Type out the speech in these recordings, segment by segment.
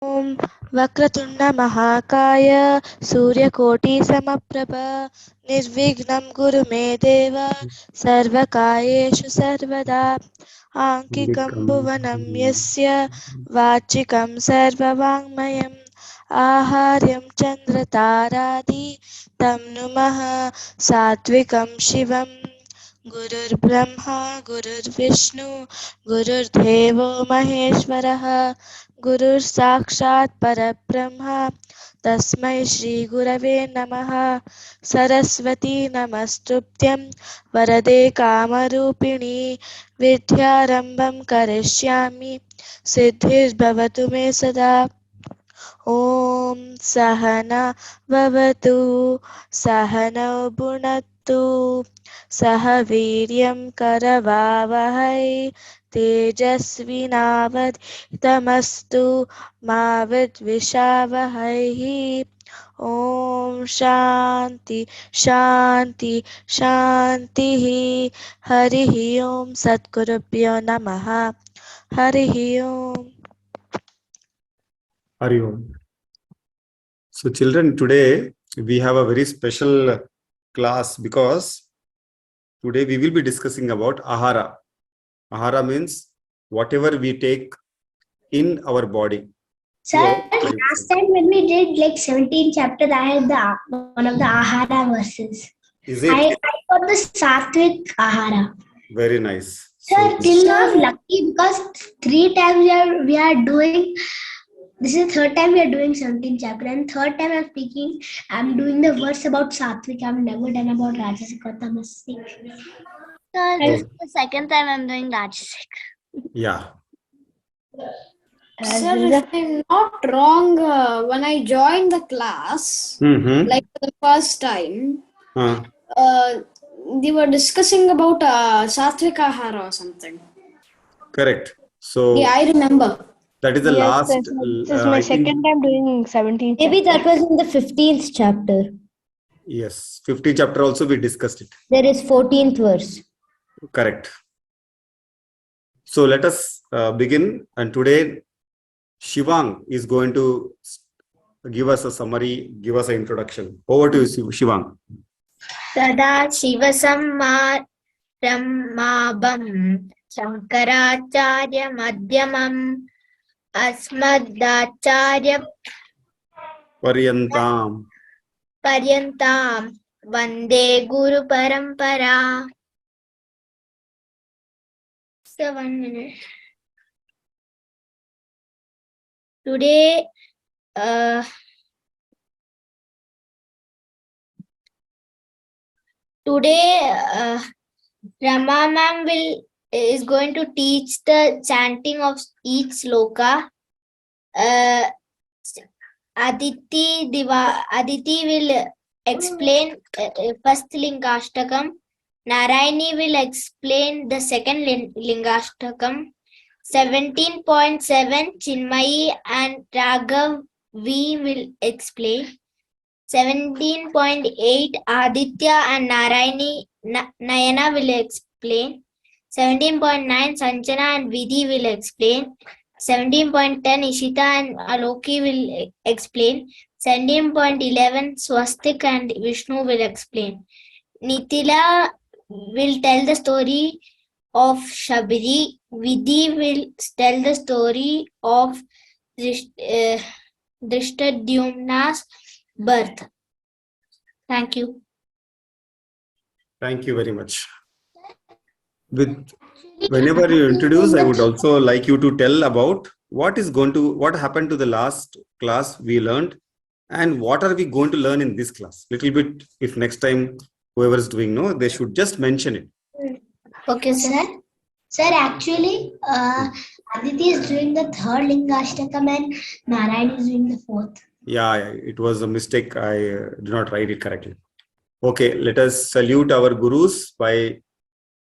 ॐ वक्रतुण्डमहाकाय सूर्यकोटिसमप्रभ निर्विघ्नं कुरु मे देव सर्वकार्येषु सर्वदा आङ्किकं भुवनं यस्य वाचिकं सर्ववाङ्मयम् आहार्यं चन्द्रतारादितं नुमः सात्विकं शिवं गुरुर्ब्रह्मा गुरुर्विष्णु गुरुर्देवो महेश्वरः गुरुर्साक्षात् परब्रह्म तस्मै श्रीगुरवे नमः। सरस्वती नमस्तुभ्यं वरदे कामरूपिणी विद्यारम्भं करिष्यामि सिद्धिर्भवतु मे सदा। ॐ सहना भवतु सहनौ भुनक्तु सह वीर्यं करवावहै तेजस्विनावधीतमस्तु मा विद्विषावहै। ॐ शान्ति शान्ति शान्तिः। हरिः ॐ सद्गुरुभ्यो नमः। हरिः ॐ। Hari Om. So children, today we have a very special class because today we will be discussing about Ahara. Ahara means whatever we take in our body. Sir, last time when we did like 17 chapters, I had one of the Ahara verses. Is it? I got the satvik Ahara. Very nice. Sir, till now I'm lucky because 3 times we are doing. This is the third time we are doing 17 chapter, and third time I'm doing the verse about satvik. I've never done about rajasic or tamasic. Sir, this is the second time I'm doing rajasic. Yeah. Sir, if I'm not wrong, when I joined the class, like for the first time, they were discussing about satvik ahara or something. Correct. So yeah, I remember. That is the last. This is my second time doing 17. Maybe that was in the 15th chapter. Yes, 15th chapter also we discussed it. There is 14th verse. Correct. So let us begin, and today Shivang is going to give us a summary, give us an introduction. Over to you, Shivang. Sada Shiva Sammaramabam Shankaracharya Madhyamam Asmadacharya Paryantam Vande Guru Parampara. So 1 minute. Today, Rama ma'am is going to teach the chanting of each sloka. Aditi will explain first Lingashtakam. Narayani will explain the second Lingashtakam. 17.7 Chinmayi and Raghav V will explain. 17.8 Aditya and Nayana will explain. 17.9 Sanjana and Vidhi will explain. 17.10 Ishita and Aloki will explain. 17.11 Swastik and Vishnu will explain. Nitila will tell the story of Shabiri. Vidhi will tell the story of Drishtadyumna's birth. Thank you. Thank you very much. Whenever you introduce, I would also like you to tell about what happened to the last class we learned and what are we going to learn in this class. Little bit, if next time whoever is doing, they should just mention it. Okay, sir. Sir, actually, Aditi is doing the third Lingashtakam and Narayan is doing the fourth. Yeah, it was a mistake. I did not write it correctly. Okay, let us salute our gurus by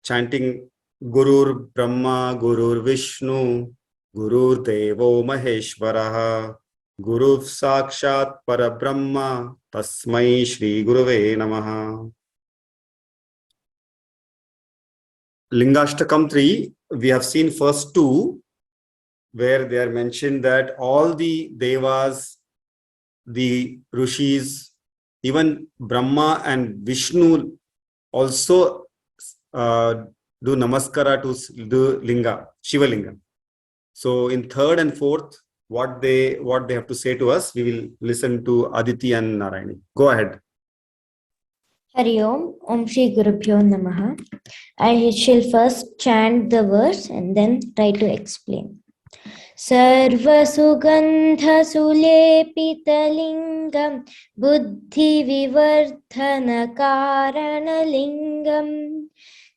chanting Gurur Brahma, Gurur Vishnu, Gurur Devo Maheshwaraha, Guru Sakshat Parabrahma, Tasmai Shri Gurave Namaha. Lingashtakam 3, we have seen first two. where they are mentioned that all the devas, the rishis, even Brahma and Vishnu also do namaskara to the linga, Shiva linga. So in third and fourth, what they have to say to us, we will listen to Aditi and Narayani. Go ahead. Hari Om Shri Gurubhyo Namaha. I shall first chant the verse and then try to explain. Sarvasugandhasulepithalingam buddhivivarthanakaranalingam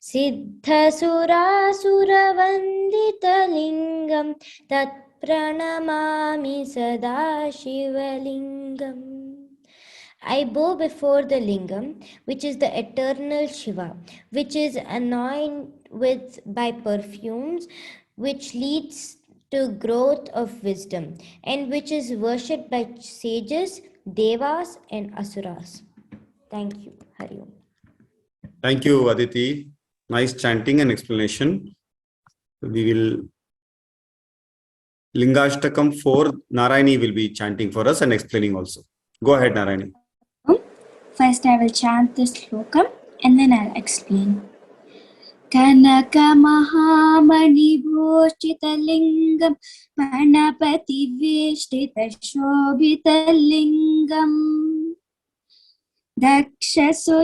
siddhasurasuravanditalingam tatpranamami sadashivalingam. I bow before the lingam, which is the eternal Shiva, which is anointed by perfumes, which leads to growth of wisdom, and which is worshipped by sages, devas, and asuras. Thank you. Hari Om. Thank you, Aditi. Nice chanting and explanation. We will Lingashtakam 4, Narayani will be chanting for us and explaining also. Go ahead, Narayani. First, I will chant the slokam and then I'll explain. Kanaka Mahamani Bhoshitalingam Panapati Vishtita Shobhitalingam Dakshaso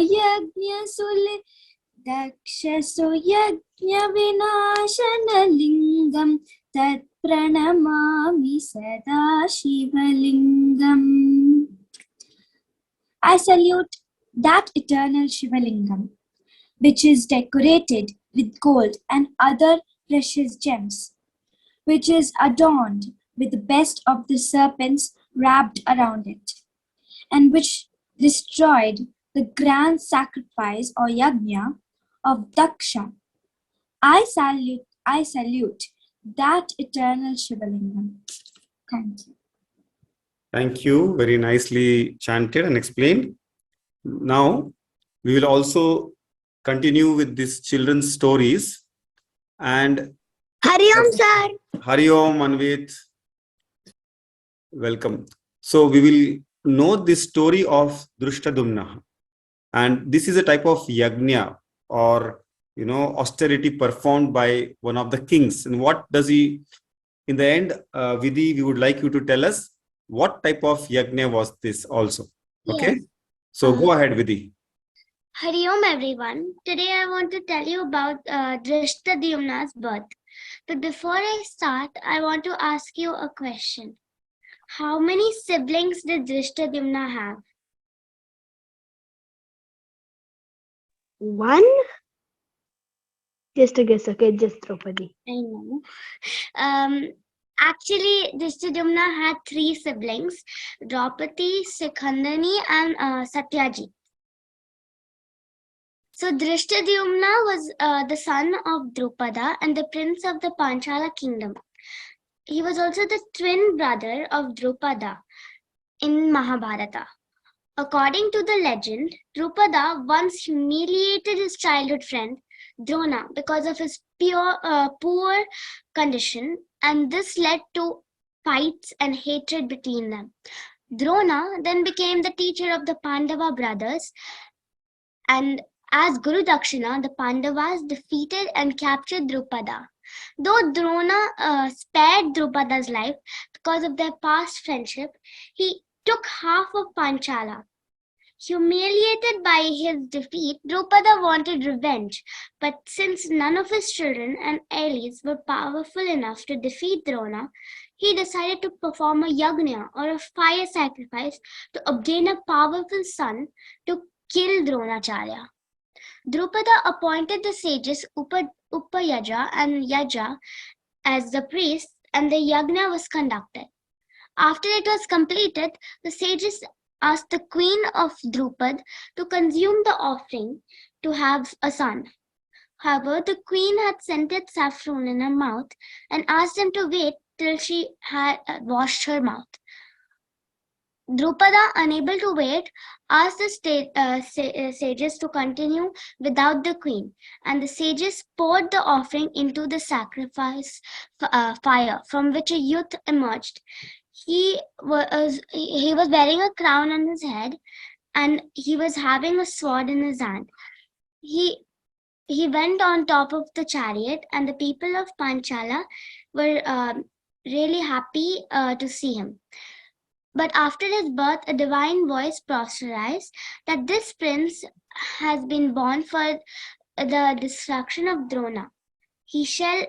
Yajna Vinashanalingam Tat Pranamami Sada Shivalingam. I salute that eternal Shivalingam, which is decorated with gold and other precious gems, which is adorned with the best of the serpents wrapped around it, and which destroyed the grand sacrifice or yajna of Daksha. I salute that eternal Shivalingam. Thank you. Thank you. Very nicely chanted and explained. Now, we will also continue with these children's stories. And Hari Om, sir. Hari Om, Anvit. Welcome. So, we will know the story of Drushtadumna. And this is a type of yajna or, austerity performed by one of the kings. And what does he, in the end, Vidhi, we would like you to tell us what type of yajna was this also. Okay. Yes. So go ahead, Vidhi. Hari Om, everyone. Today I want to tell you about Drishtadyumna's birth. But before I start, I want to ask you a question. How many siblings did Drishtadyumna have? One? Just a guess, okay? Just Draupadi. I know. Actually, Drishtadyumna had 3 siblings, Draupadi, Sikhandani, and Satyajit. So Drishtadyumna was the son of Drupada and the prince of the Panchala kingdom. He was also the twin brother of Drupada in Mahabharata. According to the legend, Drupada once humiliated his childhood friend Drona because of his poor condition, and this led to fights and hatred between them. Drona then became the teacher of the Pandava brothers, and as Guru Dakshina, the Pandavas defeated and captured Drupada. Though Drona spared Drupada's life because of their past friendship, he took half of Panchala. Humiliated by his defeat, Drupada wanted revenge, but since none of his children and allies were powerful enough to defeat Drona, he decided to perform a yajna or a fire sacrifice to obtain a powerful son to kill Dronacharya. Drupada appointed the sages Upayaja and Yaja as the priests, and the yajna was conducted. After it was completed, the sages asked the queen of Drupad to consume the offering to have a son. However, the queen had scented saffron in her mouth and asked them to wait till she had washed her mouth. Drupada, unable to wait, asked the sages to continue without the queen, and the sages poured the offering into the sacrifice fire, from which a youth emerged. He was wearing a crown on his head, and he was having a sword in his hand. He went on top of the chariot, and the people of Panchala were really happy to see him. But after his birth, a divine voice proselytized that this prince has been born for the destruction of Drona. He shall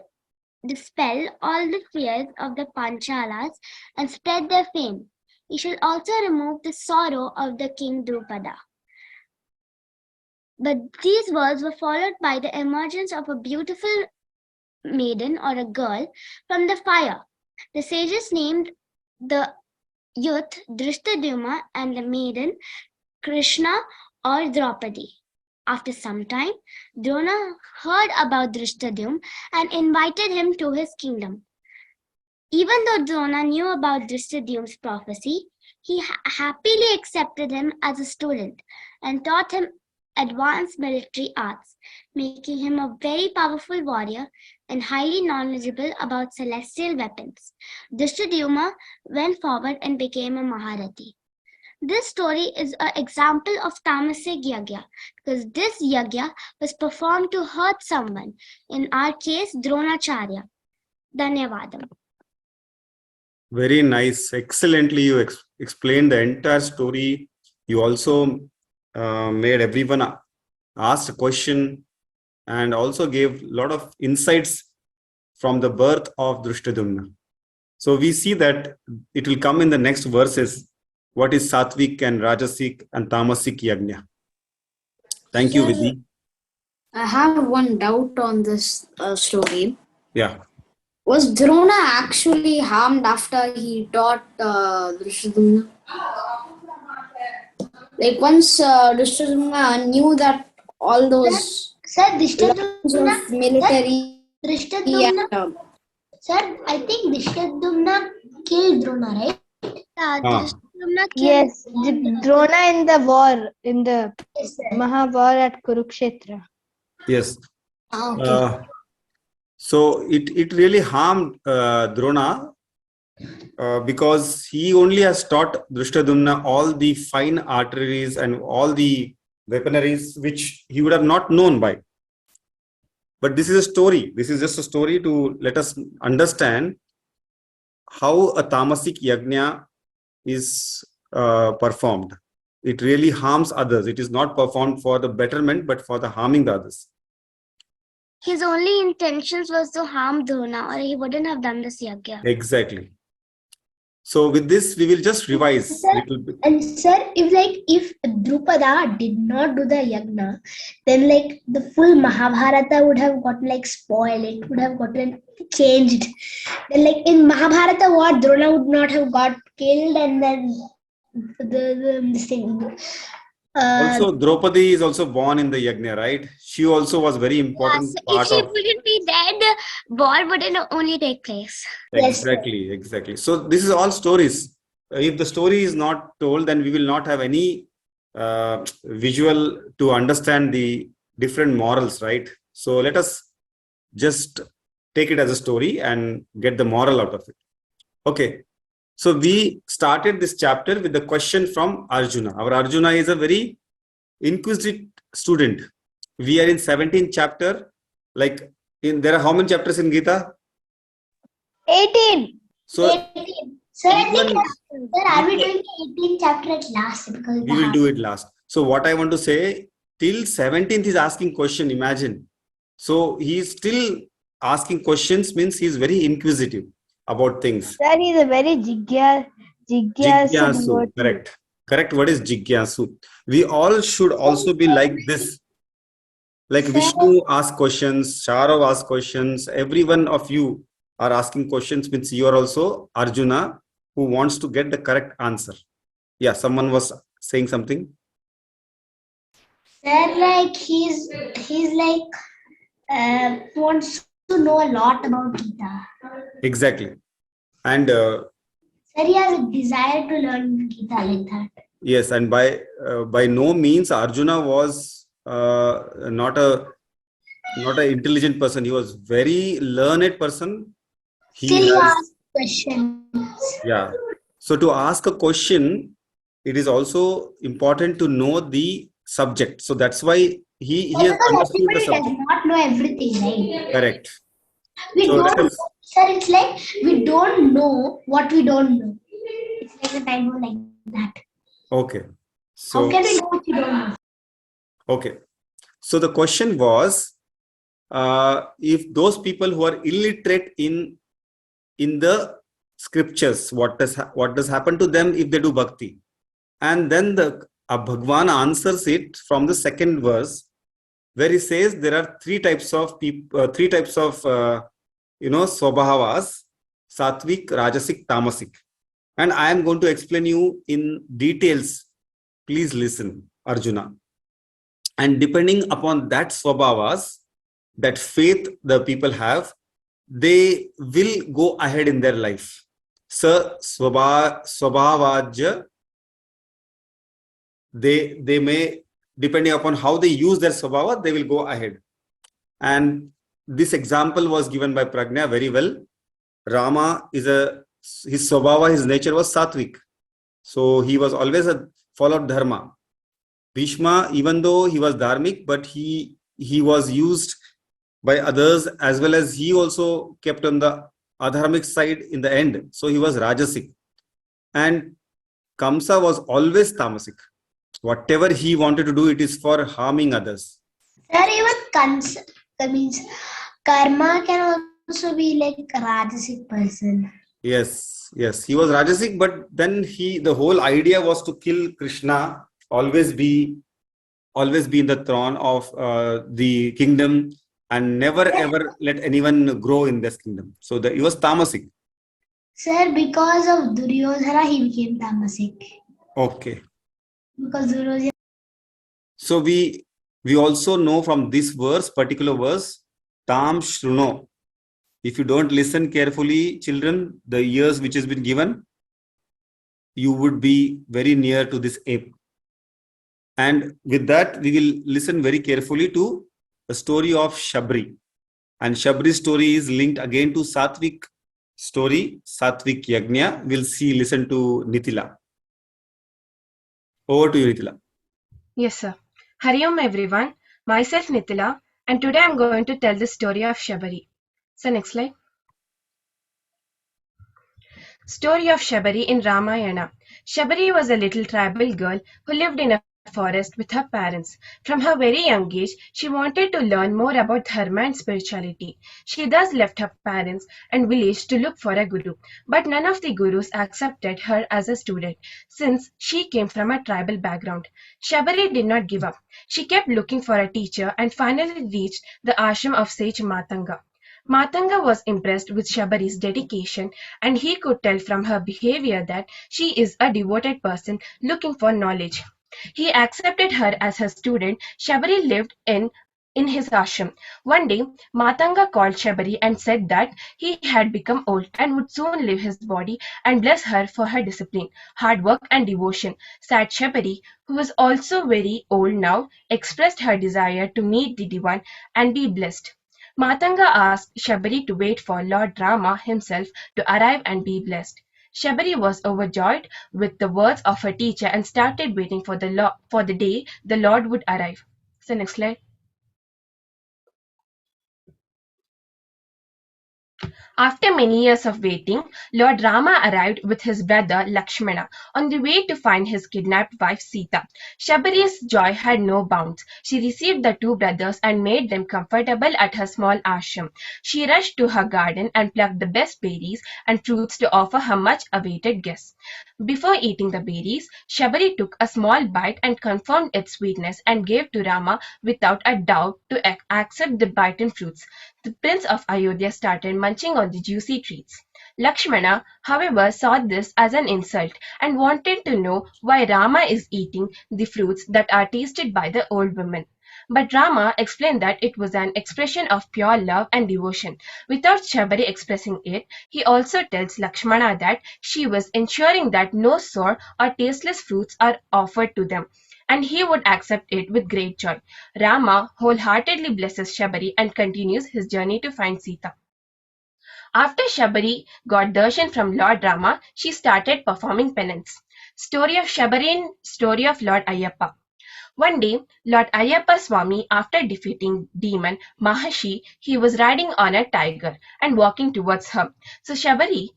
dispel all the fears of the Panchalas and spread their fame. He shall also remove the sorrow of the king Drupada. But these words were followed by the emergence of a beautiful maiden or a girl from the fire. The sages named the youth Drishtadyumna and the maiden Krishna or Draupadi. After some time, Drona heard about Drishtadyumna and invited him to his kingdom. Even though Drona knew about Drishtadyumna's prophecy, he happily accepted him as a student and taught him advanced military arts, making him a very powerful warrior and highly knowledgeable about celestial weapons. Drishtadyumna went forward and became a Maharati. This story is an example of tamasic yagya because this yagya was performed to hurt someone, in our case Dronacharya. Dhanyavadam. Very nice. Excellently, you explained the entire story. You also made everyone ask a question and also gave a lot of insights from the birth of Drishtadyumna. So we see that it will come in the next verses. What is satvik and rajasic and tamasic yajna? Thank you, Vidhi. I have one doubt on this story. Yeah. Was Drona actually harmed after he taught Drishtadyumna? Like once Drishtadyumna knew that all those Sir, lines Drishtadyumna, of military Drishtadyumna, and, sir, I think Drishtadyumna killed Drona, right? Drishtadyumna killed Yes, Drona in the war, in the Yes, sir. Mahavar at Kurukshetra. Yes. okay. So it really harmed Drona because he only has taught Drishtadyumna all the fine arteries and all the weaponaries which he would have not known by. But this is a story. This is just a story to let us understand how a tamasic yajna is performed. It really harms others. It is not performed for the betterment, but for the harming the others. His only intentions was to harm Drona, or he wouldn't have done this yagya. Exactly. So with this, we will just revise a little bit. And sir, if Drupada did not do the yagna, then the full Mahabharata would have gotten spoiled. It would have gotten changed. Then in Mahabharata, what Drona would not have got killed, and then this thing. Also, Draupadi is also born in the yajna, right? She also was very important part if she of. wouldn't be dead, war wouldn't only take place. Exactly, exactly. So this is all stories. If the story is not told, then we will not have any visual to understand the different morals, right? So let us just take it as a story and get the moral out of it. Okay. So we started this chapter with the question from Arjuna. Our Arjuna is a very inquisitive student. We are in 17th chapter. There are how many chapters in Gita? 18. So 18. Sir, I think, sir, are we doing the 18th chapter at last? Because we will do it last. So what I want to say, till 17th is asking question, imagine. So he is still asking questions, means he is very inquisitive about things. Sir, he is a very jigyasu. Correct. What is jigyasu? We all should also be like this. Like Vishnu asks questions, Sharav asks questions, every one of you are asking questions, means you are also Arjuna who wants to get the correct answer. Yeah, someone was saying something. Sir, he's wants to know a lot about Gita. Exactly. And Sir, he has a desire to learn Gita like that. Yes, and by no means Arjuna was not a intelligent person. He was very learned person. Still, He he has, asked questions. yeah. So to ask a question, it is also important to know the subject. So that's why he Sir, has because understood the everybody does subject. not know everything, right? Correct. We So let don't, us, sir, it's like we don't know what we don't know. It's like a type of like that. okay. How So can we know what we don't know? okay. So the question was, if those people who are illiterate in the scriptures, what does happen to them if they do bhakti? And then the Bhagwan answers it from the second verse, where he says there are three types of people, swabhavas: satvik, rajasic, tamasic. And I am going to explain you in details. Please listen, Arjuna. And depending upon that swabhavas, that faith the people have, they will go ahead in their life. So swabhavaja, they may, depending upon how they use their swabhava, they will go ahead. And this example was given by Pragna very well. Rama his swabhava, his nature was satvik. So he was always a followed dharma. Bhishma, even though he was dharmic, but he was used by others, as well as he also kept on the adharmic side in the end. So he was rajasic. And Kamsa was always tamasic. Whatever he wanted to do, it is for harming others. Sir, even that means karma can also be like a Rajasic person. Yes, he was rajasic, but then the whole idea was to kill Krishna, always be in the throne of the kingdom, and never ever let anyone grow in this kingdom. So he was tamasic. Sir, because of Duryodhana, he became Tamasic. Okay. Because Duryodhana. So we also know from this particular verse, tam shruno. If you don't listen carefully, children, the years which has been given, you would be very near to this ape. And with that, we will listen very carefully to the story of Shabri. And Shabri's story is linked again to Satvik story, Satvik Yagnya. We'll listen to Nitila. Over to you, Nitila. Yes, sir. Hari Om everyone. Myself Nitila, and today I'm going to tell the story of Shabari. So next slide. Story of Shabari in Ramayana. Shabari was a little tribal girl who lived in a forest with her parents. From her very young age, she wanted to learn more about dharma and spirituality. She thus left her parents and village to look for a guru. But none of the gurus accepted her as a student, since she came from a tribal background. Shabari did not give up. She kept looking for a teacher and finally reached the ashram of sage Matanga. Matanga was impressed with Shabari's dedication, and he could tell from her behavior that she is a devoted person looking for knowledge. He accepted her as her student. Shabari lived in his ashram. One day, Matanga called Shabari and said that he had become old and would soon leave his body, and bless her for her discipline, hard work and devotion. Sad Shabari, who was also very old now, expressed her desire to meet the Divan and be blessed. Matanga asked Shabari to wait for Lord Rama himself to arrive and be blessed. Shabari was overjoyed with the words of her teacher and started waiting for the day the Lord would arrive. So next slide. After many years of waiting, Lord Rama arrived with his brother Lakshmana on the way to find his kidnapped wife Sita. Shabari's joy had no bounds. She received the two brothers and made them comfortable at her small ashram. She rushed to her garden and plucked the best berries and fruits to offer her much-awaited guests. Before eating the berries, Shabari took a small bite and confirmed its sweetness and gave to Rama without a doubt to accept the bitten fruits. The Prince of Ayodhya started munching on the juicy treats. Lakshmana, however, saw this as an insult and wanted to know why Rama is eating the fruits that are tasted by the old woman. But Rama explained that it was an expression of pure love and devotion. Without Shabari expressing it, he also tells Lakshmana that she was ensuring that no sour or tasteless fruits are offered to them, and he would accept it with great joy. Rama wholeheartedly blesses Shabari and continues his journey to find Sita. After Shabari got darshan from Lord Rama, she started performing penance. Story of Shabari and story of Lord Ayyappa. One day, Lord Ayyappa Swami, after defeating demon Mahashi, he was riding on a tiger and walking towards her. So Shabari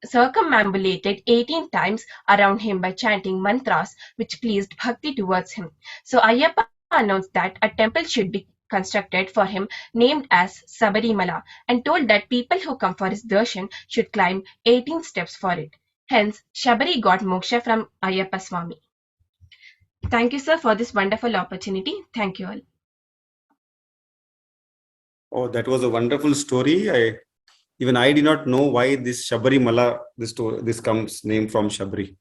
circumambulated 18 times around him by chanting mantras which pleased bhakti towards him. So Ayyappa announced that a temple should be constructed for him named as Sabarimala and told that people who come for his darshan should climb 18 steps for it. Hence, Shabari got moksha from Ayyappa Swami. Thank you, sir, for this wonderful opportunity. Thank you all. Oh, that was a wonderful story. Even I did not know why this Shabari Mala, this comes name from Shabari.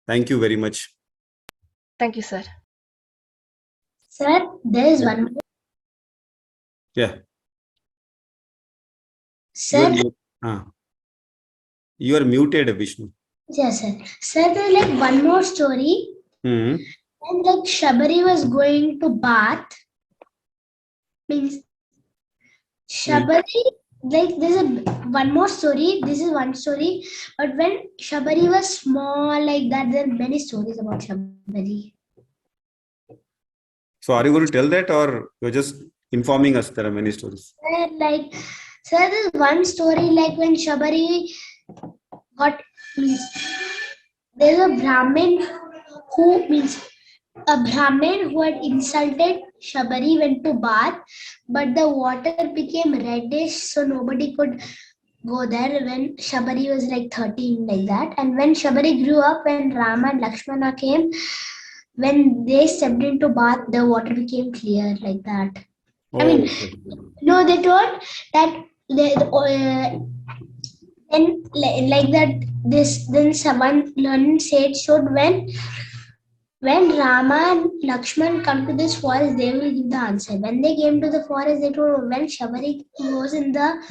Thank you very much. Thank you, sir. Sir, there is one more. Yeah. Sir, You are muted, Vishnu. yes, sir. Sir, there's like one more story. Hmm. And like Shabari was going to bath. Means Shabari, like there's one more story. This is one story. But when Shabari was small, like that, there are many stories about Shabari. So are you going to tell that, or you're just informing us there are many stories? Like, sir, there's one story like when Shabari got, means there's a Brahmin who had insulted Shabari went to bath, but the water became reddish, so nobody could go there when Shabari was like 13, like that. And when Shabari grew up, when Rama and Lakshmana came, when they stepped into bath, the water became clear, like that. Oh, I mean, okay. no, they told that then like that. This then someone learned said so when Rama and Lakshman come to this forest, they will give the answer. When they came to the forest, they told when Shabari goes in the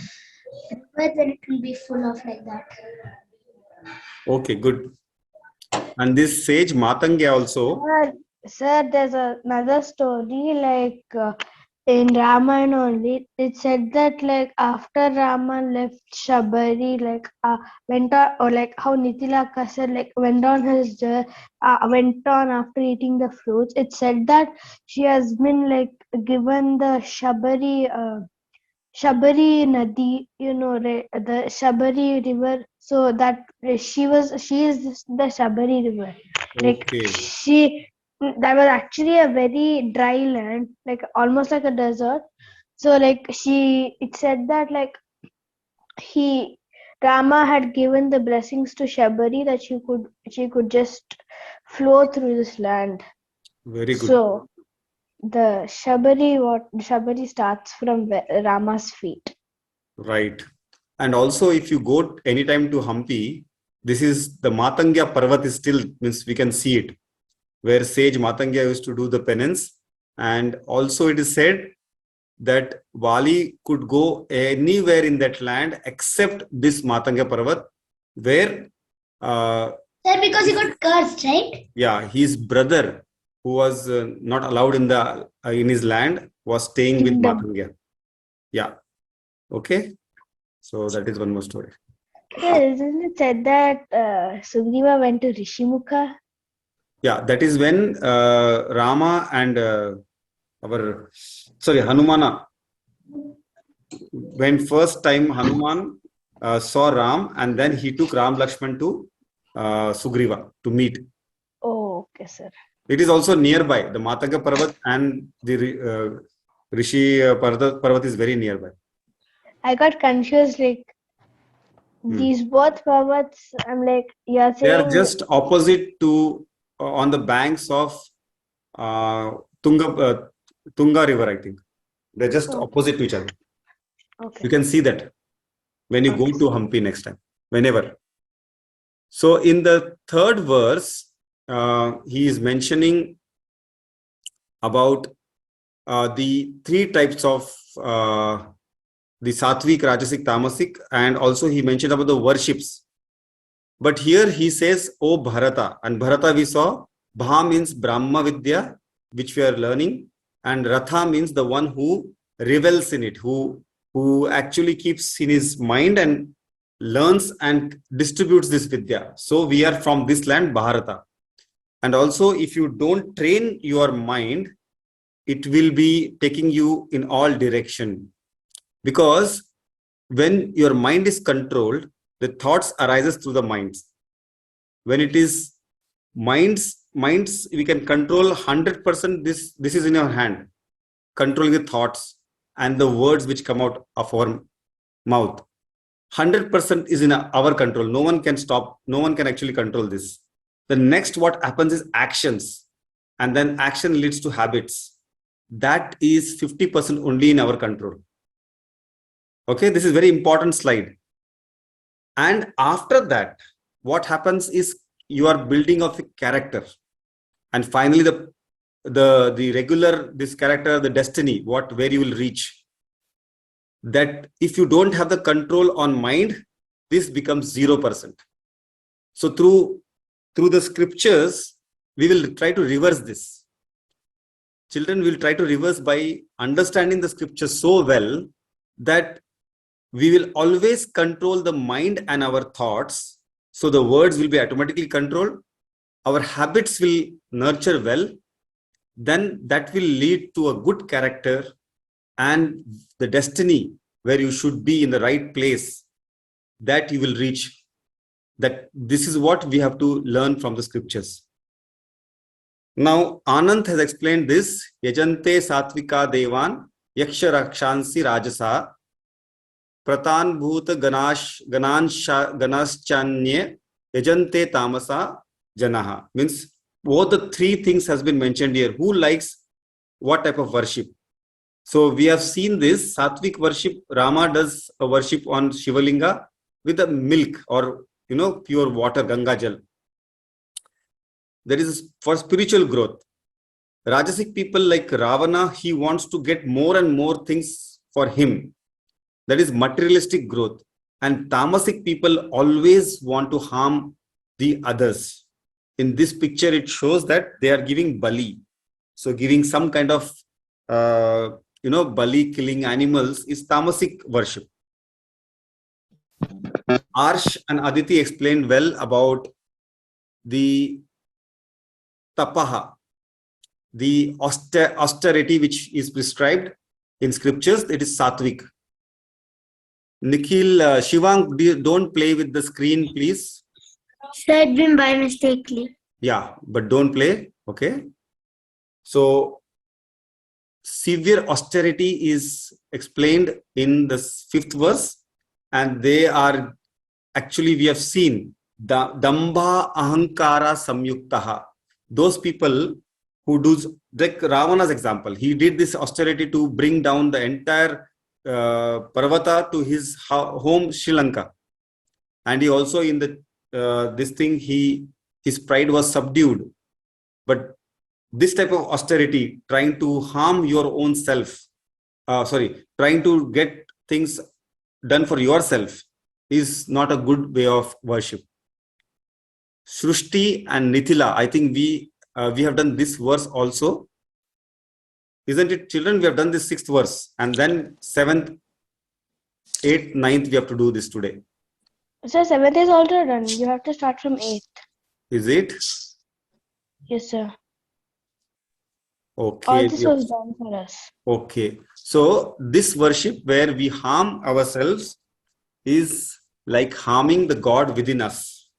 river, then it will be full of like that. Okay, good. And this sage Matangya also. Sir, there's another story like in Ramayana only. It said that like after Rama left Shabari, like went on, or like how Nitilaka said, like went on after eating the fruits. It said that she has been like given the Shabari Nadi, the Shabari river. So that she is the Shabari river. Like Okay. that was actually a very dry land, like almost like a desert. So like it said that like Rama had given the blessings to Shabari that she could just flow through this land. Very good. So the Shabari starts from Rama's feet. Right. And also, if you go anytime to Hampi, this is the Matangya Parvat is still, means we can see it, where sage Matangya used to do the penance. And also it is said that Vali could go anywhere in that land except this Matangya Parvat, where Sir, because he got cursed, right? Yeah, his brother, who was not allowed in his land, was staying with Matangya. Yeah. Okay. So that is one more story. Yeah, isn't it said that Sugriva went to Rishimukha? Yeah, that is when Rama and Hanumana, when first time Hanuman saw Ram, and then he took Ram Lakshman to Sugriva to meet. Oh, okay, sir. It is also nearby. The Matanga Parvat and the Rishi Parvat is very nearby. I got confused, like these both Parvats, I'm like, you're saying... They are just opposite to, on the banks of Tunga River, I think. They're just opposite to each other. Okay. You can see that when you go to Hampi next time, whenever. So in the third verse, he is mentioning about the three types of the satvik, rajasic, tamasic, and also he mentioned about the worships. But here he says, "O Bharata," and Bharata we saw, Bha means Brahma Vidya, which we are learning, and Ratha means the one who revels in it, who actually keeps in his mind and learns and distributes this Vidya. So we are from this land, Bharata. And also, if you don't train your mind, it will be taking you in all direction. Because when your mind is controlled, the thoughts arises through the minds. When it is minds, we can control 100%. This is in your hand, controlling the thoughts and the words which come out of our mouth. 100% is in our control. No one can stop. No one can actually control this. The next what happens is actions, and then action leads to habits. That is 50% only in our control. Okay, this is very important slide. And after that, what happens is you are building of a character, and finally the regular, this character, the destiny, where you will reach. That if you don't have the control on mind, this becomes 0%. So through the scriptures, we will try to reverse this. Children will try to reverse by understanding the scriptures so well that we will always control the mind and our thoughts. So the words will be automatically controlled. Our habits will nurture well. Then that will lead to a good character and the destiny where you should be in the right place, that you will reach. That this is what we have to learn from the scriptures. Now, Anand has explained this. Yajante satvika devan yaksha rakshansi rajasa pratan bhuta ganaschanye yajante tamasa janaha. Means both the three things has been mentioned here. Who likes what type of worship? So we have seen this satvik worship. Rama does a worship on Shivalinga with the milk or pure water, Ganga Jal. That is for spiritual growth. Rajasic people like Ravana, he wants to get more and more things for him. That is materialistic growth. And tamasic people always want to harm the others. In this picture, it shows that they are giving bali. So giving some kind of, bali, killing animals is tamasic worship. Arsh and Aditi explained well about the tapaha, the austerity which is prescribed in scriptures. It is satvik. Nikhil, Shivang, don't play with the screen, please. Said been by mistakenly. Yeah, but don't play. Okay. So severe austerity is explained in the 5th verse, and they are actually, we have seen dambha ahankara samyuktaha. Those people who do, like Ravana's example, he did this austerity to bring down the entire Parvata to his home, Sri Lanka. And he also in the this thing, his pride was subdued. But this type of austerity, trying to harm your own self, trying to get things done for yourself, is not a good way of worship. Srushti and Nithila, I think we have done this verse also. Isn't it, children? We have done this 6th verse, and then 7th, 8th, 9th, we have to do this today. So 7th is also done. You have to start from 8th. Is it? Yes, sir. Okay. All this was done for us. Okay. So this worship where we harm ourselves is like harming the God within us.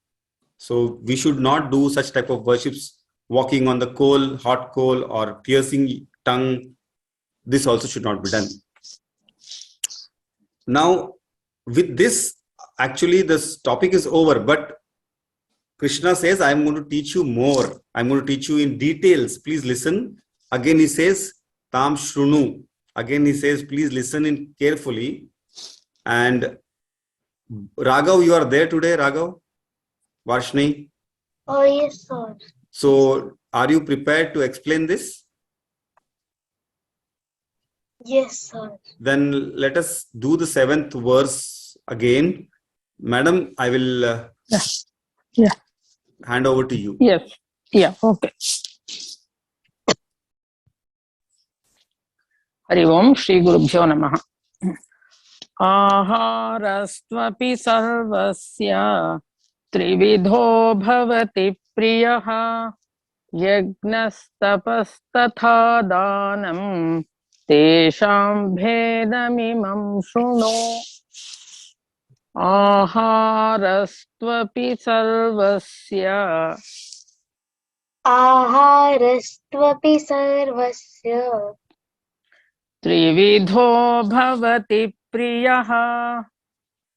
So we should not do such type of worships, walking on the coal, hot coal, or piercing tongue. This also should not be done. Now, with this, actually, this topic is over, but Krishna says, I am going to teach you more. I'm going to teach you in details. Please listen. Again, he says, Tam Shrunu. Again, he says, please listen in carefully. And Raghav, you are there today, Raghav? Varshni? Oh, yes, sir. So, are you prepared to explain this? Yes, sir. Then let us do the 7th verse again. Madam, I will Yeah. hand over to you. Yes. Yeah. Okay. Hari Om Shri Gurubhyo Namaha. आहारस्त्वपि सर्वस्य त्रिविधो भवति प्रियः यज्ञस्तपस्तथा दानं तेषां भेदमिमं शृणु आहारस्त्वपि सर्वस्य आहारस्त्वपि सर्वस्य त्रिविधो भवति प्रियः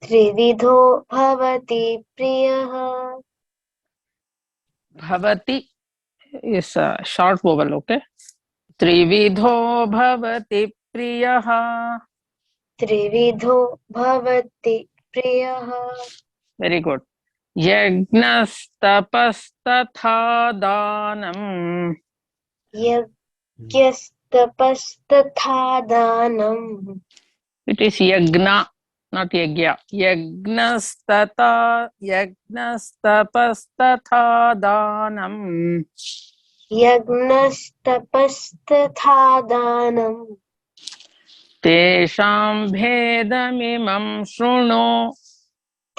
त्रिविधो भवति प्रियः भवति is a short vowel, okay? त्रिविधो भवति प्रियः त्रिविधो भवति प्रियः very good यज्ञस्तपस्तथा दानम् यज्ञस्तपस्तथा दानम् it is yagna not yagya यज्ञस्तपस्तथा दानम् यज्ञस्तपस्तथा दानम् तेषां भेदमिमं शृणु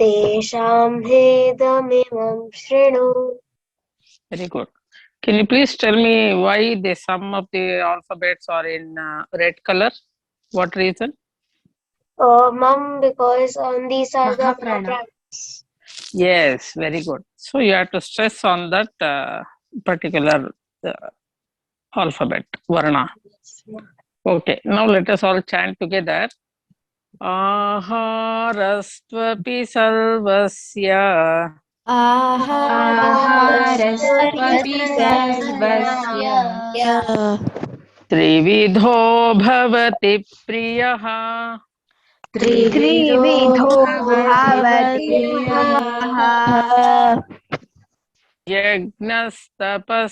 तेषां भेदमिमं शृणु very good can you please tell me why the sum of the alphabets are in red color what reason Mum, because these are the Mahaprana. Mahapranas. yes very good so you have to stress on that particular alphabet varna okay now let us all chant together आहारस्त्वपि सर्वस्य आहारस्त्वपि सर्वस्य त्रिविधो भवति प्रियः त्रिविधो भवति यज्ञस्तपस्तथा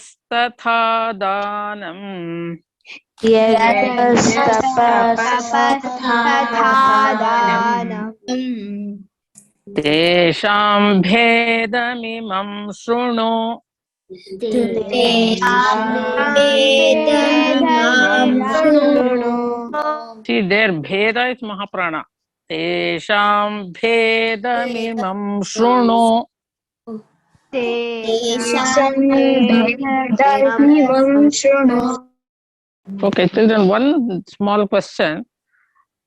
दानम् यज्ञस्तपस्तथा दानम् तेषां भेदमिमं शृणु See, their bheda is Mahaprana. Tesham bhedamimam shruno. Okay, children, one small question.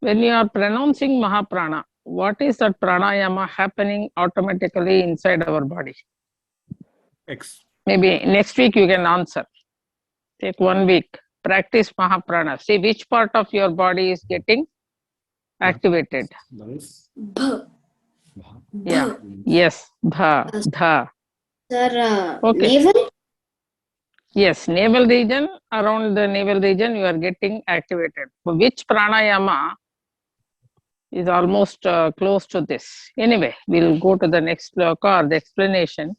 When you are pronouncing Mahaprana, what is that pranayama happening automatically inside our body? Maybe next week you can answer. Take 1 week. Practice Mahaprana. See which part of your body is getting activated. Yeah. Yes. Bha. Dha. Sir, Okay. navel? Yes. Navel region. Around the navel region, you are getting activated. For which pranayama is almost close to this. Anyway, we'll go to the next block or the explanation.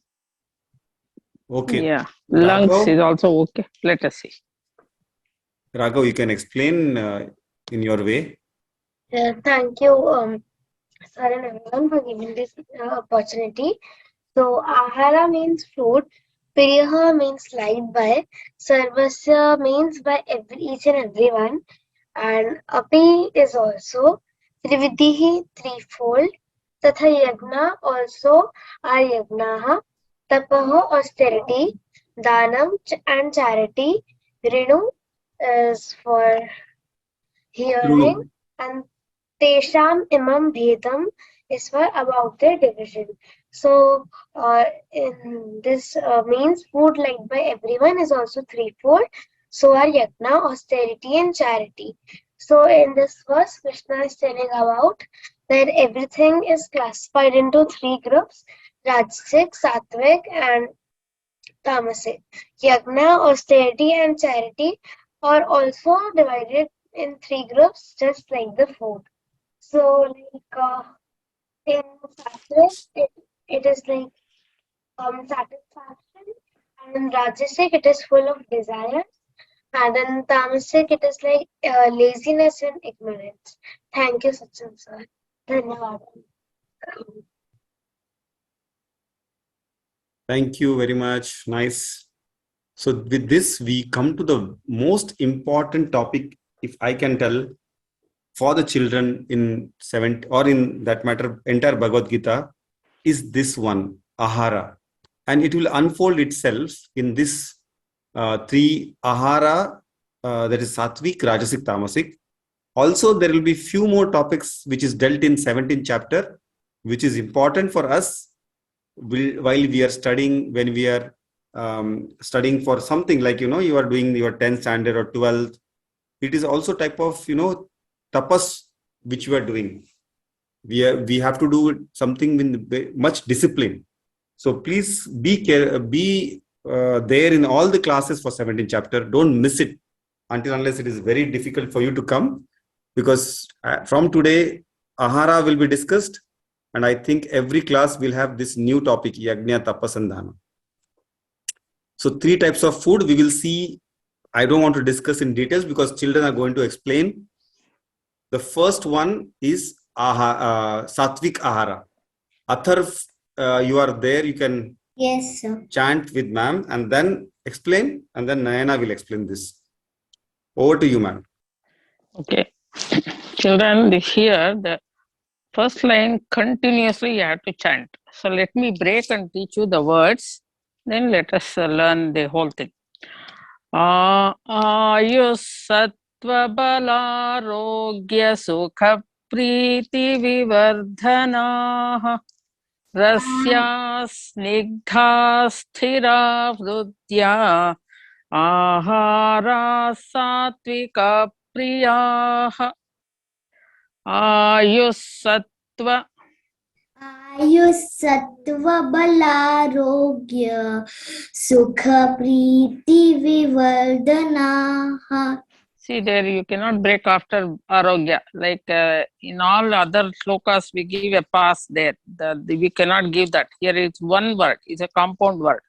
Okay. Yeah. Lungs Raghav? is also okay. Let us see. Raghav, you can explain in your way. Thank you, sir and everyone, for giving this opportunity. So, Ahara means food, Priyaha means liked by, Sarvasya means by each and everyone, and Api is also, Trividihi threefold, Tatha Yagna also are Yagnaha, Tapaha austerity, Danam and charity, Rinu is for hearing, and Tesham Imam Bhedam is for about their division. So, in this means food liked by everyone is also threefold. So are yajna, austerity, and charity. So, in this verse, Krishna is telling about that everything is classified into 3 groups: Rajasic, Satvik, and Tamasic. Yajna, austerity, and charity are also divided in 3 groups, just like the food. So, like in sattvic, it is like satisfaction, and in rajasic, it is full of desires, And in tamasic, it is like laziness and ignorance. Thank you, Sachin sir. Dhanyawad. Thank you very much. Nice. So with this, we come to the most important topic, if I can tell, for the children in 7th or in that matter, entire Bhagavad Gita, is this one, Ahara. And it will unfold itself in this three Ahara, that is satvik, rajasic, tamasic. Also, there will be few more topics which is dealt in 17th chapter, which is important for us while we are studying, when we are studying for something like, you are doing your 10th standard or 12th. It is also type of, tapas which you are doing. We have to do something with much discipline. So please be there in all the classes for 17th chapter. Don't miss it unless it is very difficult for you to come, because from today Ahara will be discussed, and I think every class will have this new topic, Yajna, Tapas and Dana. So 3 types of food we will see. I don't want to discuss in details because children are going to explain. The first one is satvik ahara. Atharv, you are there. You can chant with ma'am and then explain, and then Nayana will explain this. Over to you, ma'am. Okay. Children, here the first line continuously you have to chant. So let me break and teach you the words. Then let us learn the whole thing. Ayusattvabalarogya sukha priti vivardhanaah rasya snigdha sthira vrudya ahara satvika priyah. Ayusattva Ayusattva-balarogya sukha-priti vivardhanaah. See there, you cannot break after arogya. Like in all other shlokas, we give a pass there. We cannot give that. Here it's one word. It's a compound word.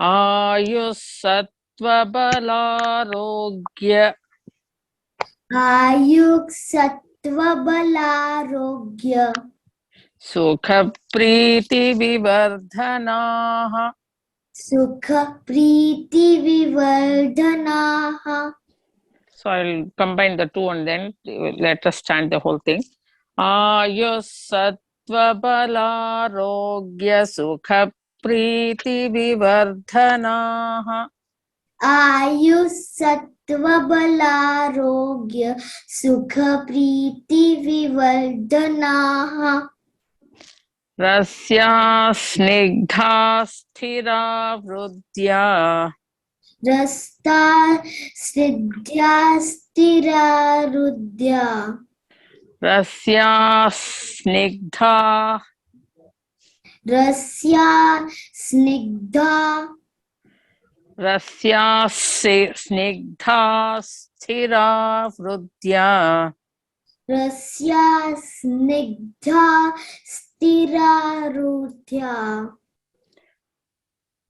Ayusattva-balarogya. Ayusattva-balarogya Sukha-priti vivardhanaah. Sukha-priti vivardhanaah. So I'll combine the two and then let us chant the whole thing. Ayusattva-balarogya sukha-priti vivardhanaah. Ayusattva-balarogya sukha-priti vivardhanaah. Rasya snigdha sthira vrudya. Rasta siddhya stira rudya. Rasya snigdha. Rasya snigdha. Rasya snigdha sthira vrudya. Rasya snigdha stira rudya.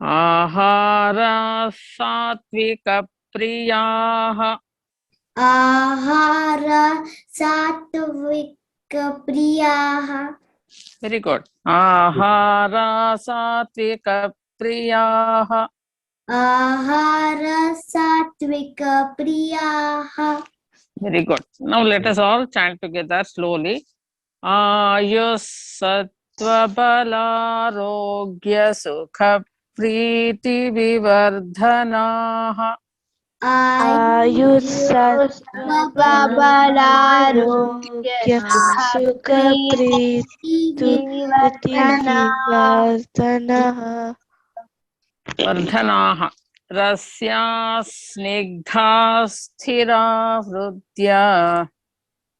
Ahara satvika priyah. Ahara satvika priyah. Very good. Ahara satvika priyah. Ahara satvika priyah. Very good. Now let us all chant together slowly. Ayusattva-balarogya sukha priti vivardhanaah. Ayusattva-balarogya sukha-priti vivardhanaah. Vardhanaah. Rasya snigdha sthira vrudya.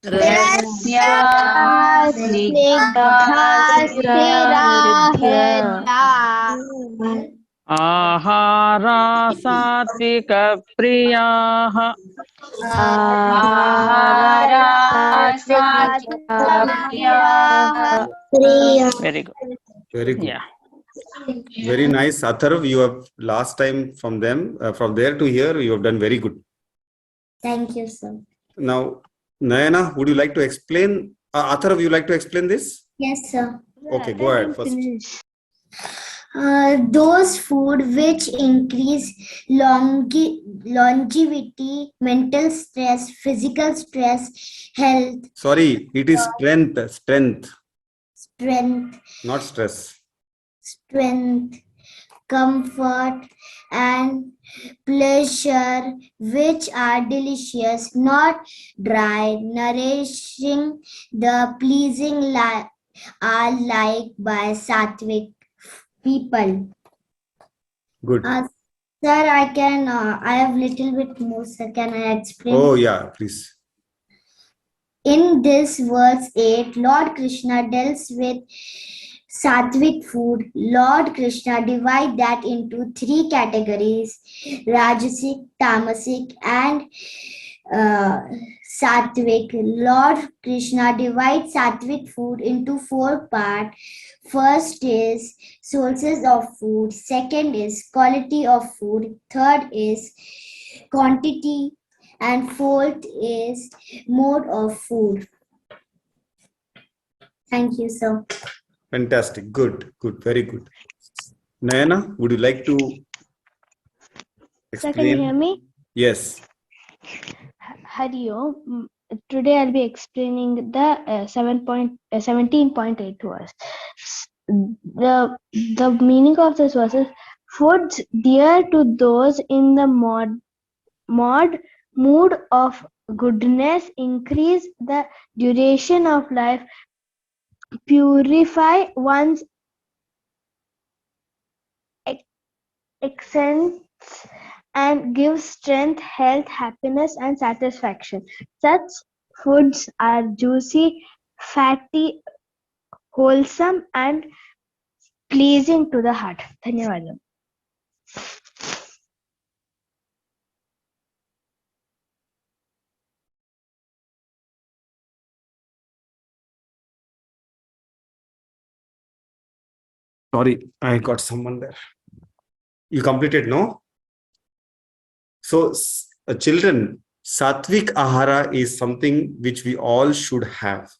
Rasya snigdha stira vrudya. Ahara satvika priyah. Ahara satvika priyah. Very good. Very good. Yeah. Very nice, Atharv. You have last time from them, from there to here, you have done very good. Thank you, sir. Now, Nayana, would you like to explain? Atharv, would you like to explain this? Yes, sir. Okay, go ahead first. Those food which increase longevity, mental stress, physical stress, health, Sorry, it is strength, strength, not stress. comfort, and pleasure, which are delicious, not dry, nourishing, the pleasing are liked by sattvic people. Good. Sir, I have little bit more, sir. Can I explain? Oh, yeah, please. In this verse 8, Lord Krishna deals with sattvic food. Lord Krishna divides that into three categories: Rajasic, Tamasic, and sattvic. Lord Krishna divides sattvic food into four parts. First is sources of food. Second is quality of food. Third is quantity. And fourth is mode of food. Thank you, sir. Fantastic. Good, very good. Nayana, would you like to explain? Sir, can you hear me? Yes. Hari Om. Today I'll be explaining the 17.8 verse. The meaning of this verse is foods dear to those in the mood of goodness, increase the duration of life, purify one's essence, and give strength, health, happiness, and satisfaction. Such foods are juicy, fatty, wholesome, and pleasing to the heart. Dhanyawad. Sorry, I got someone there. You completed, no? So, children, satvik ahara is something which we all should have.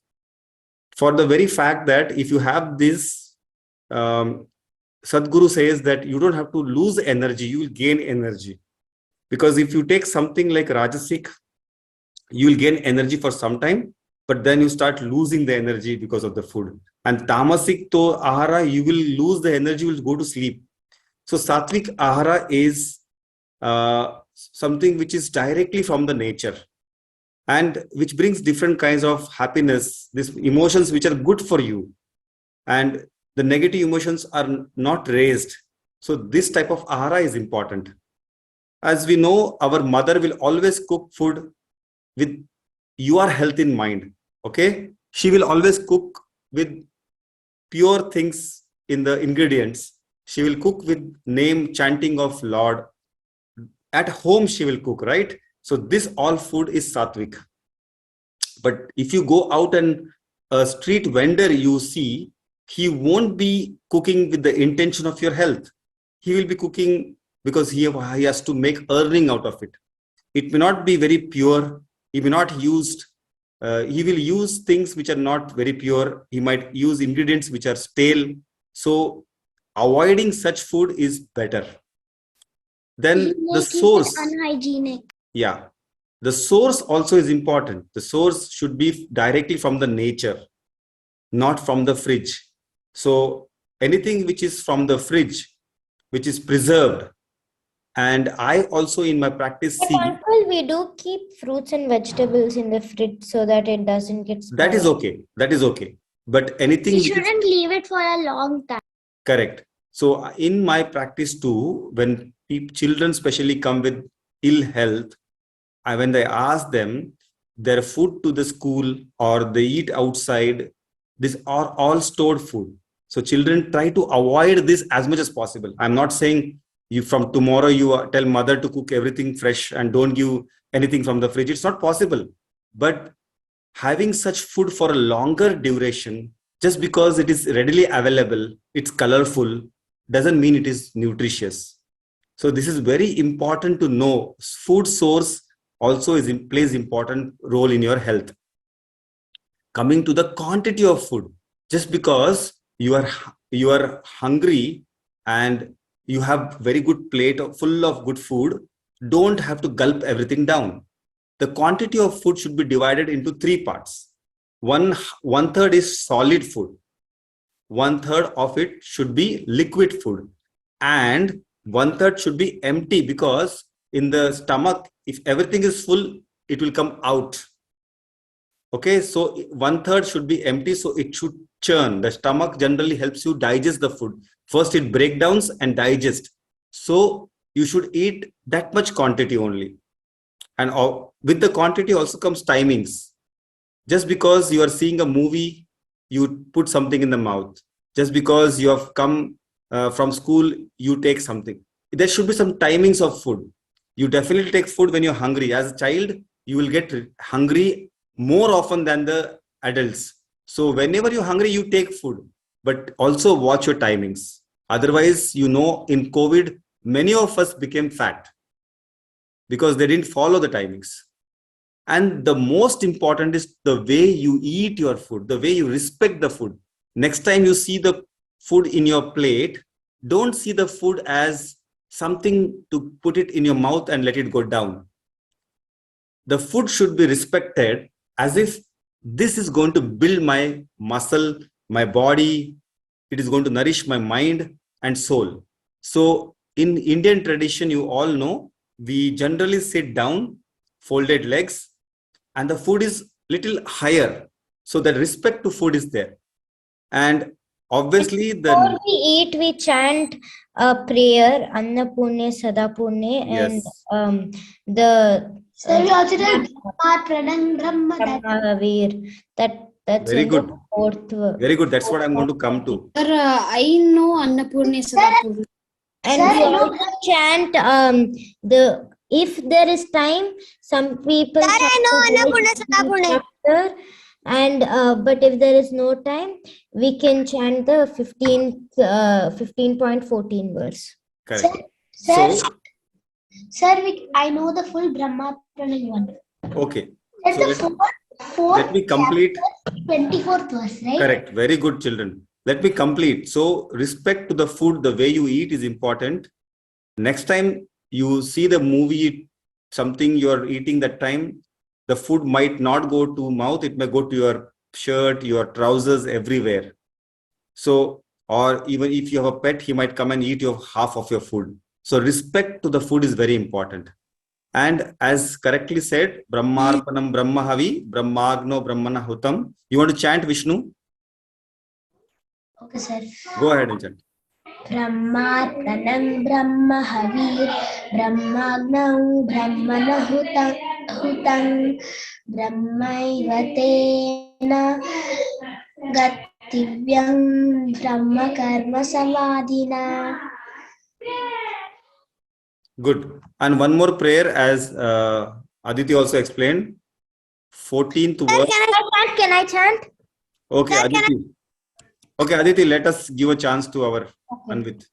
For the very fact that if you have this, Sadhguru says that you don't have to lose energy, you will gain energy. Because if you take something like Rajasic, you will gain energy for some time, but then you start losing the energy because of the food. And Tamasik to Ahara, you will lose the energy, you will go to sleep. So Satvik Ahara is something which is directly from the nature and which brings different kinds of happiness, these emotions which are good for you. And the negative emotions are not raised. So this type of Ahara is important. As we know, our mother will always cook food with your health in mind. Okay, she will always cook with pure things in the ingredients. She will cook with name chanting of Lord. At home she will cook, right? So this all food is sattvic. But if you go out and a street vendor you see, he won't be cooking with the intention of your health. He will be cooking because he has to make earning out of it. It may not be very pure. He may not used. He will use things which are not very pure. He might use ingredients which are stale. So avoiding such food is better. Then the source. Unhygienic. Yeah. The source also is important. The source should be directly from the nature, not from the fridge. So anything which is from the fridge, which is preserved, and I also in my practice see. Uncle, we do keep fruits and vegetables in the fridge so that it doesn't get spoiled. That is okay. That is okay. But anything We shouldn't leave it for a long time. Correct. So in my practice too, when children especially come with ill health, when they ask them their food to the school or they eat outside, these are all stored food. So children try to avoid this as much as possible. I'm not saying you from tomorrow you tell mother to cook everything fresh and don't give anything from the fridge. It's not possible. But having such food for a longer duration, just because it is readily available, it's colorful, doesn't mean it is nutritious. So this is very important to know. Food source also plays important role in your health. Coming to the quantity of food, just because you are hungry and you have very good plate full of good food, don't have to gulp everything down. The quantity of food should be divided into 3 parts. One third is solid food, 1/3 of it should be liquid food, and 1/3 should be empty, because in the stomach, if everything is full, it will come out. Okay, so 1/3 should be empty, so it should churn. The stomach generally helps you digest the food. First it breaks down and digest. So you should eat that much quantity only. And with the quantity also comes timings. Just because you are seeing a movie, you put something in the mouth. Just because you have come from school, you take something. There should be some timings of food. You definitely take food when you're hungry. As a child, you will get hungry more often than the adults. So whenever you're hungry, you take food, but also watch your timings. Otherwise, in COVID, many of us became fat because they didn't follow the timings. And the most important is the way you eat your food, the way you respect the food. Next time you see the food in your plate, don't see the food as something to put it in your mouth and let it go down. The food should be respected as if this is going to build my muscle, my body. It is going to nourish my mind and soul. So in Indian tradition, you all know, we generally sit down, folded legs, and the food is little higher. So that respect to food is there. And obviously before we eat, we chant a prayer, Annapurne Sadapurne, yes. and the Sir, we also did Brahmahavir. That's Very in good. the fourth. Very good. That's what I'm going to come to. Sir, I know Annapurne Sadapurne. And Sir, we also chant if there is time, some people chapter, and but if there is no time, we can chant the 15.14 verse. Correct. Sir, I know the full Brahma Pranam one. Okay. So let me complete. 24th verse, right? Correct. Very good, children. Let me complete. So respect to the food, the way you eat is important. Next time you see the movie, something you are eating that time, the food might not go to mouth. It may go to your shirt, your trousers, everywhere. So, or even if you have a pet, he might come and eat your half of your food. So respect to the food is very important. And as correctly said, Brahmarpanam Brahmahavi, Brahmagno Brahmana Hutam. You want to chant, Vishnu? Okay, sir. Go ahead and chant. Brahmarpanam Brahmahavir, Brahmagnau Brahmana Hutam, Brahmaivatena Gativyam Brahma Karma Samadhina. Good. And one more prayer, as Aditi also explained. 14th verse. Can I chant? Okay, sir, Aditi. Okay, Aditi, let us give a chance to our Anvit.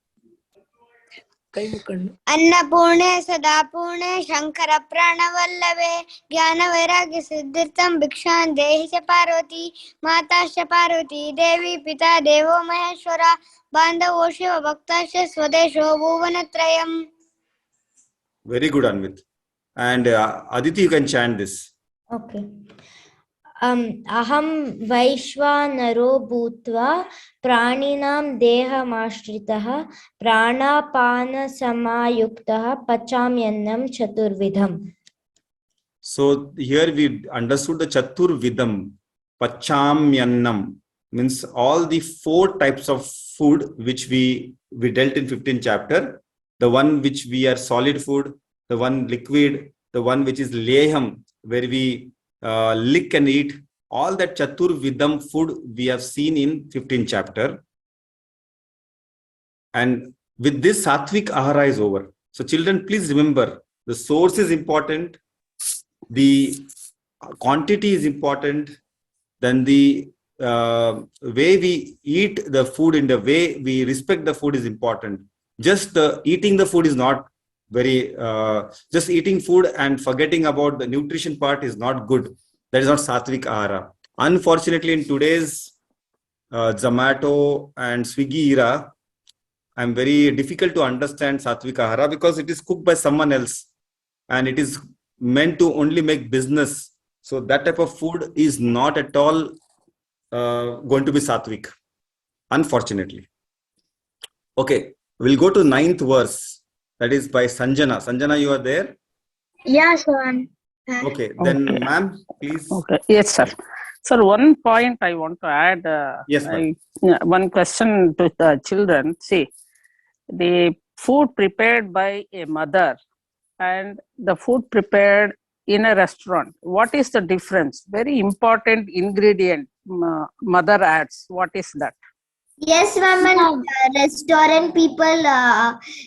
Annapurne Sadapurne Shankara Pranavallave Jnana Vairagya Siddhartham Bhikshan Dehi Parvati Mata Parvati Devi Pita Devo Maheshwara Bandhavo Shiva Bhaktasya Swadesho Bhuvanatrayam. Very good, Anvit. And Aditi, you can chant this. Okay. Aham Vaishvanaro Bhutva Praninam Dehamashritah Pranapana Samayuktah Pachamyannam Chaturvidham. So here we understood the Chaturvidham. Pachamyannam means all the 4 types of food which we dealt in 15th chapter. The one which we are solid food, the one liquid, the one which is leham, where we lick and eat. All that Chaturvidham food we have seen in 15th chapter. And with this, satvik ahara is over. So children, please remember, the source is important, the quantity is important, then the way we eat the food, in the way we respect the food is important. Just eating the food is not very, just eating food and forgetting about the nutrition part is not good. That is not satvik ahara. Unfortunately, in today's Zomato and Swiggy era, I'm very difficult to understand satvik ahara because it is cooked by someone else and it is meant to only make business. So that type of food is not at all going to be satvik, unfortunately. Okay, we'll go to 9th verse. That is by Sanjana. Sanjana, you are there? Yeah, sir. Okay, then ma'am, please. Okay, yes, sir. Sir, one point I want to add. Yes, ma'am. One question to the children. See, the food prepared by a mother and the food prepared in a restaurant, what is the difference? Very important ingredient mother adds. What is that? Yes, ma'am. And restaurant people,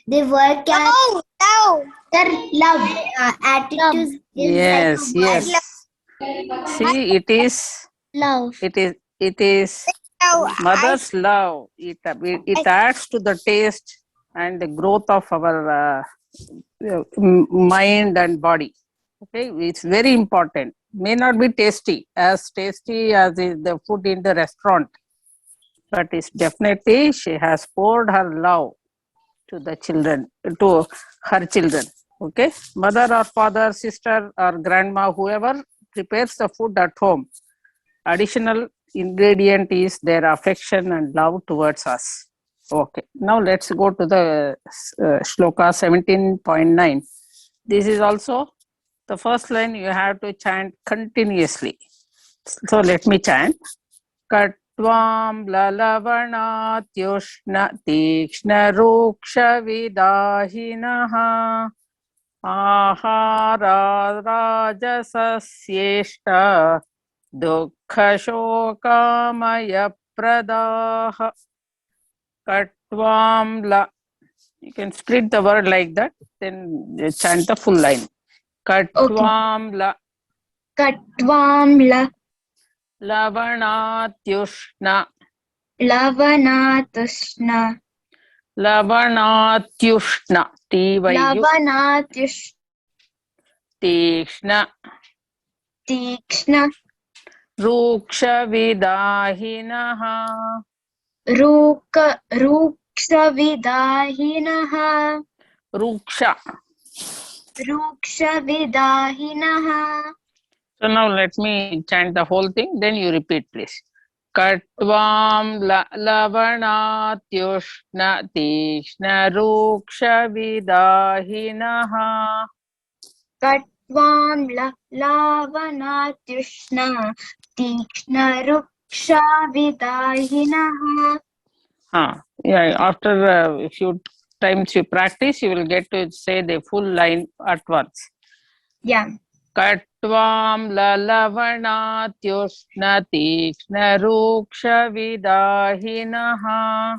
they work as their love attitude. Yes, yes. See, it is Love. it is mother's love. It adds to the taste and the growth of our mind and body. Okay, it's very important. May not be tasty as is the food in the restaurant, but it's definitely she has poured her love to the children, to her children. Okay, mother or father, sister or grandma, whoever prepares the food at home, additional ingredient is their affection and love towards us. Okay, now let's go to the shloka 17.9. This is also the first line you have to chant continuously. So let me chant. Katvam lalavanatyoshna tikshna ruksha vidahinaha ahara rajasasyeshta dukkha shokamaya pradaha. Katvam la. You can split the word like that, then chant the full line. Katvam la. Katvam la. Lavanatyushna. Lavanatyushna. Lavanatyushna. Lavanatyushna. Tikshna. Tikshna. Ruksha vidahinaha. Ruksha vidahinaha. Ruksha. Ruksha vidahinaha. So now let me chant the whole thing, then you repeat, please. Katvam lavanatyushna tikshna ruksha vidahinaha. Katvam lavanatyushna tikshna ruksha vidahinaha. Yeah, after a few times you practice, you will get to say the full line at once. Yeah. Katvam lalavanatyoshna tikshna ruksha vidahinaha.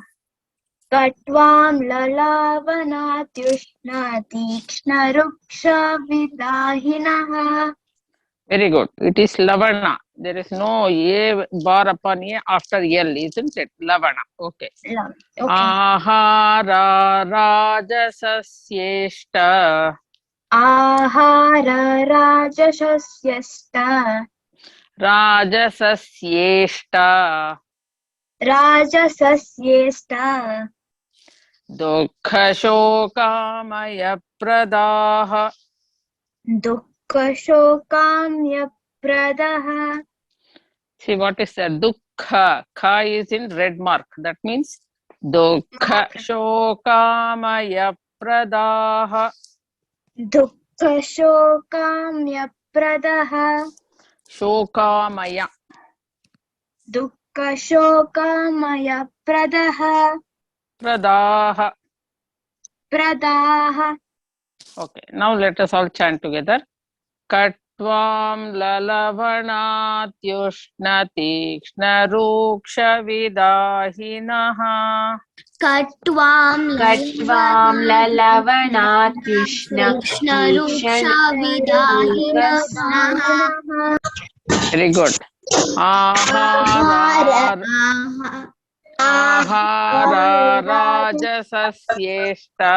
Katvam lalavanatyushna tikshna ruksha vidahinaha. Very good. It is lavana. There is no a bar upon a after l, isn't it? Lavana. Okay. Okay. Ahara rajasasyeshta. Ahara rajasasyesta. Rajasasyeshta. Rajasasyesta. Dukkha shokamaya pradaha. Dukkha shokamya pradaha. See, what is that? Dukkha. Kha is in red mark. That means dukkha shokamaya pradaha. Dukkha shokamya pradaha. Shokamaya. Dukkha shokamaya pradaha. Pradaha. Pradaha. Okay, now let us all chant together. Katvam lalavanatyushna tikshna ruksha vidahinaha. Katvam lalavanatyushna ruksha vidahinaha. Very good. Ahara Ahara Rajasashyeshta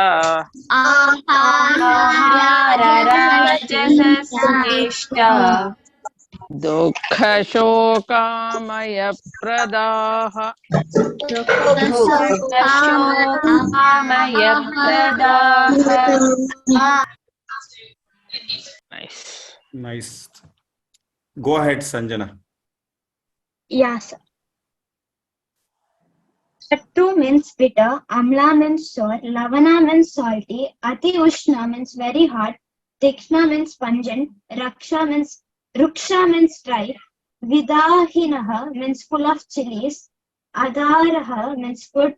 Rajasashyeshta Dukkha Shokamaya Pradaha. Dukkha-shokamaya-pradaha. Nice. Nice. Go ahead, Sanjana. Yes. Sattu means bitter, Amla means sour, Lavana means salty, Ati Ushna means very hot, Tikshna means pungent, Ruksha means dry, Vidahinaha means full of chilies, Adharaha means food,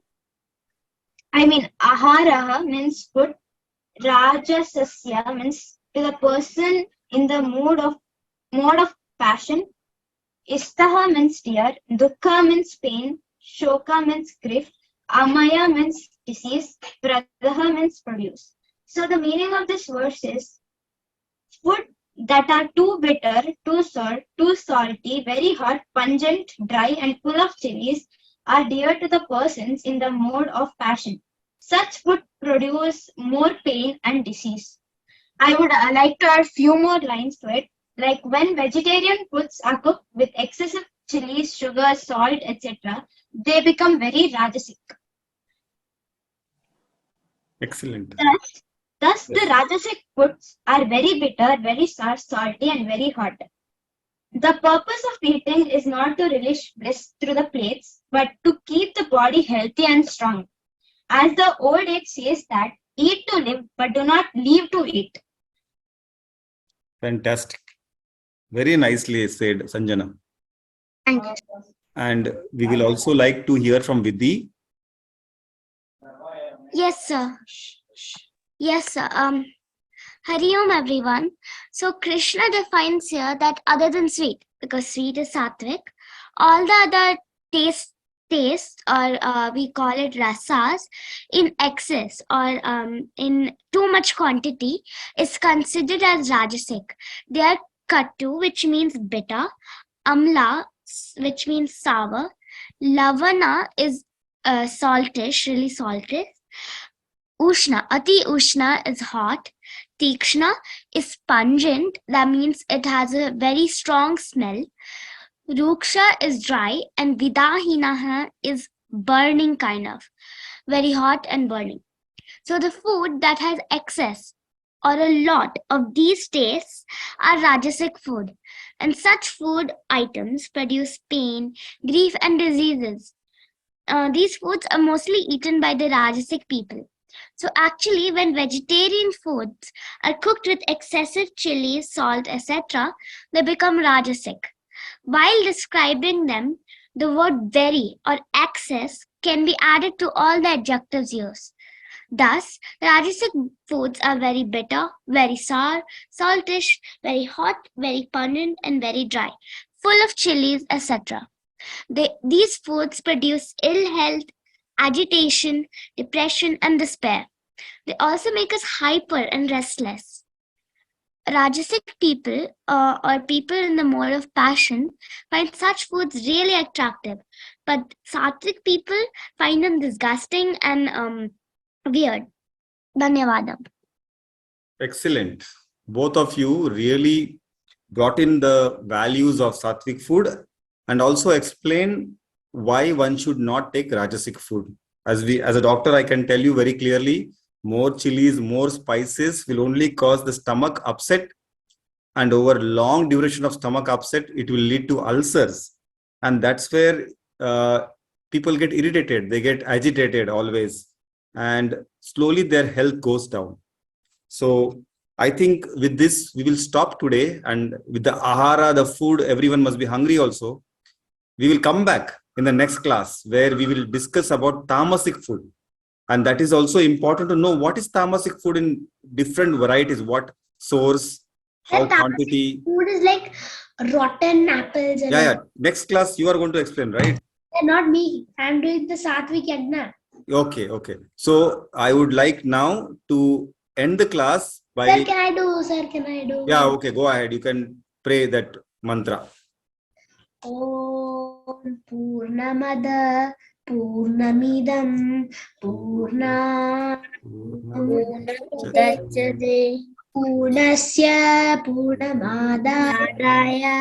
Aharaha means food, Rajasasya means to the person in the mode of passion, Istaha means tear, Dukkha means pain, Shoka means grief, Amaya means disease, Pradaha means produce. So the meaning of this verse is food that are too bitter, too sour, too salty, very hot, pungent, dry, and full of chilies are dear to the persons in the mode of passion. Such food produce more pain and disease. I would like to add few more lines to it. Like when vegetarian foods are cooked with excessive chilies, sugar, salt, etc., they become very rajasic. Excellent. Thus, the rajasic foods are very bitter, very sour, salty, and very hot. The purpose of eating is not to relish bliss through the plates, but to keep the body healthy and strong. As the old age says that, eat to live, but do not live to eat. Fantastic. Very nicely said, Sanjana. Thank you. And we will also like to hear from Vidhi. Yes, sir. Yes, sir. Hari Om, everyone. So Krishna defines here that other than sweet, because sweet is sattvic, all the other tastes or we call it rasas in excess or in too much quantity is considered as rajasic. They are kattu, which means bitter, amla, which means sour, lavana is saltish, really saltish, ushna, ati ushna is hot, tikshna is pungent, that means it has a very strong smell, ruksha is dry, and vidahinaha is burning kind of, very hot and burning. So the food that has excess or a lot of these tastes are rajasic food, and such food items produce pain, grief, and diseases. These foods are mostly eaten by the rajasic people. So actually, when vegetarian foods are cooked with excessive chili, salt, etc., they become rajasic. While describing them, the word very or excess can be added to all the adjectives used. Thus, rajasic foods are very bitter, very sour, saltish, very hot, very pungent, and very dry, full of chilies, etc. These foods produce ill health, agitation, depression, and despair. They also make us hyper and restless. Rajasic people or people in the mode of passion find such foods really attractive, but sattvic people find them disgusting and weird. Dhanyavadam. Excellent. Both of you really brought in the values of sattvic food and also explain why one should not take rajasic food. As a doctor, I can tell you very clearly, more chilies, more spices will only cause the stomach upset, and over long duration of stomach upset, it will lead to ulcers. And that's where people get irritated, they get agitated always, and slowly their health goes down. So I think with this, we will stop today, and with the ahara, the food, everyone must be hungry also. We will come back in the next class where we will discuss about tamasic food. And that is also important to know what is tamasic food in different varieties, what source, how quantity. Food is like rotten apples. And Yeah. Next class, you are going to explain, right? Not me. I'm doing the satvik yajna. Okay. So I would like now to end the class by... Sir, can I do? Yeah, okay, go ahead. You can pray that mantra. Om Purnamada Purnamidam Purna Purnamudachyate Purnasya Purnamadaya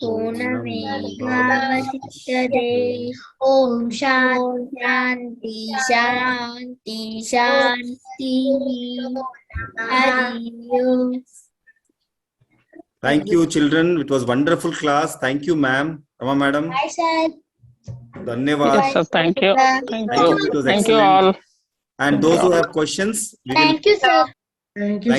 Purnamevavasishyate. Om Om Shanti Shanti Shanti Shanti. Hari Om. Thank you, children. It was wonderful class. Thank you, ma'am. Rama madam. Bye, sir. Dhanyavad. Yes, sir. Thank you. Thank Thank you. you. It was Thank you excellent. all. And Thank those you who all. have questions, we will Thank you, sir. Thank you.